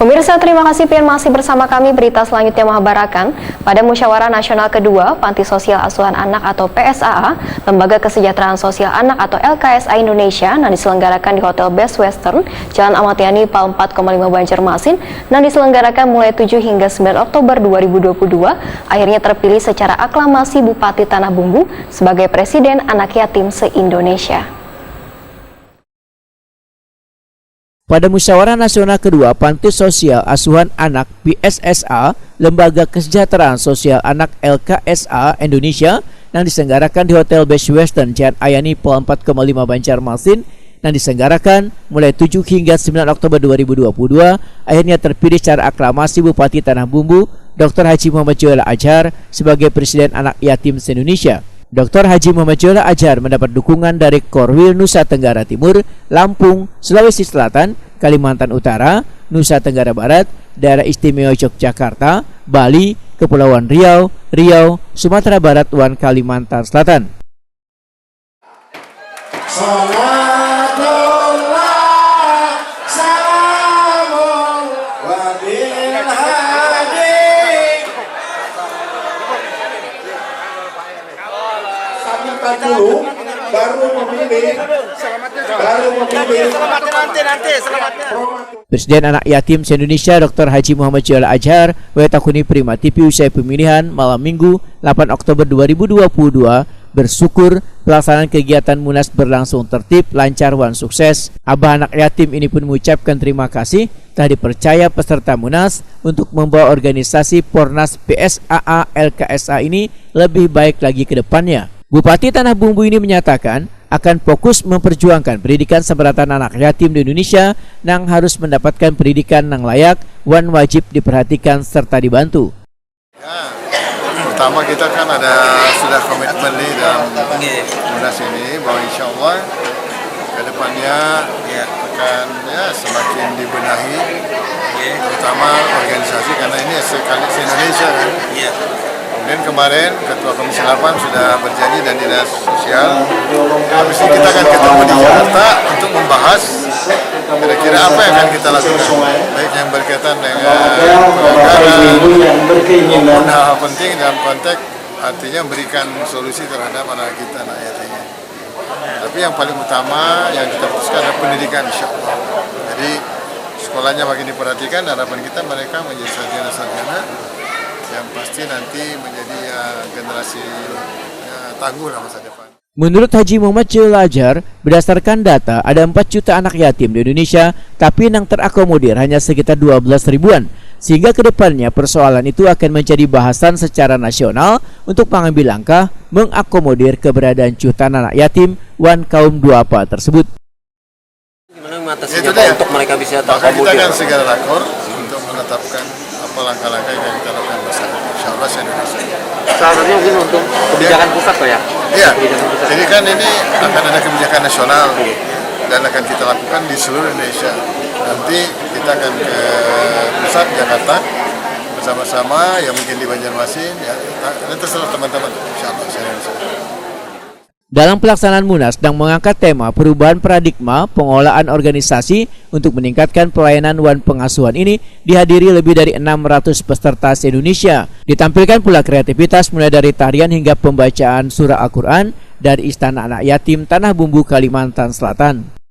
Pemirsa, terima kasih Pian masih bersama kami. Berita selanjutnya mengabarkan pada Musyawarah Nasional kedua Panti Sosial Asuhan Anak atau PSAA, Lembaga Kesejahteraan Sosial Anak atau LKSA Indonesia yang diselenggarakan di Hotel Best Western, Jalan Ahmad Yani, Pal 4,5 Banjarmasin, yang diselenggarakan mulai 7 hingga 9 Oktober 2022, akhirnya terpilih secara aklamasi Bupati Tanah Bumbu sebagai Presiden Anak Yatim se-Indonesia. Pada Musyawarah Nasional kedua Panti Sosial Asuhan Anak PSSA, Lembaga Kesejahteraan Sosial Anak LKSA Indonesia yang diselenggarakan di Hotel Best Western Jalan Ayani Pal 4,5 Banjarmasin yang diselenggarakan mulai 7 hingga 9 Oktober 2022, akhirnya terpilih secara aklamasi Bupati Tanah Bumbu Dr. Haji Muhammad Joela Adjar sebagai Presiden Anak Yatim se-Indonesia. Dr. Haji Muhammad Joela Adjar mendapat dukungan dari Korwil Nusa Tenggara Timur, Lampung, Sulawesi Selatan, Kalimantan Utara, Nusa Tenggara Barat, Daerah Istimewa Yogyakarta, Bali, Kepulauan Riau, Sumatera Barat, dan Kalimantan Selatan. Dulu baru memilih Presiden Anak Yatim se-Indonesia Dr. Haji Muhammad Joela Adjar Wetakuni Prima TV usai pemilihan malam Minggu 8 Oktober 2022 bersyukur pelaksanaan kegiatan Munas berlangsung tertib, lancar, dan sukses. Abah Anak Yatim ini pun mengucapkan terima kasih telah dipercaya peserta Munas untuk membawa organisasi Pornas PSAA LKSA ini lebih baik lagi ke depannya. Bupati Tanah Bumbu ini menyatakan akan fokus memperjuangkan pendidikan semerata anak yatim di Indonesia yang harus mendapatkan pendidikan yang layak dan wajib diperhatikan serta dibantu. Ya, pertama kita kan sudah komitmen nih dalam Munas ini bahwa insya Allah ke depannya akan semakin dibenahi, terutama organisasi karena ini sekali se-Indonesia kan. Kemudian kemarin Ketua Komisi 8 sudah berjanji dan Dinas Sosial. Habis ini kita akan ketemu di Jakarta untuk membahas kira-kira apa yang akan kita lakukan, baik yang berkaitan dengan pelanggaran maupun hal-hal penting dalam konteks artinya memberikan solusi terhadap anak kita, anak yatim. Tapi yang paling utama yang kita putuskan adalah pendidikan, insya Allah. Jadi sekolahnya makin diperhatikan, harapan kita mereka menjadi sarjana-sarjana yang pasti nanti menjadi generasi tangguh lah masa depan. Menurut Haji Muhammad Joela Adjar, berdasarkan data ada 4 juta anak yatim di Indonesia, tapi yang terakomodir hanya sekitar 12 ribuan. Sehingga kedepannya persoalan itu akan menjadi bahasan secara nasional untuk mengambil langkah mengakomodir keberadaan jutaan anak yatim wan kaum duafa tersebut. Gimana mengatasinya Pak untuk mereka bisa terakomodir? Maka kita akan segera rakor untuk menetapkan apa langkah-langkah yang kita lakukan bersama. Insya Allah se-Indonesia. Salah satunya mungkin untuk kebijakan pusat Pak ya? Iya, jadi kan ini akan ada kebijakan nasional dan akan kita lakukan di seluruh Indonesia. Nanti kita akan ke pusat Jakarta bersama-sama, yang mungkin di Banjarmasin, ya terserah teman-teman. Insya Allah se-Indonesia. Dalam pelaksanaan Munas yang mengangkat tema perubahan paradigma pengelolaan organisasi untuk meningkatkan pelayanan wan pengasuhan ini dihadiri lebih dari 600 peserta se-Indonesia. Ditampilkan pula kreativitas mulai dari tarian hingga pembacaan surah Al-Quran dari Istana Anak Yatim Tanah Bumbu, Kalimantan Selatan.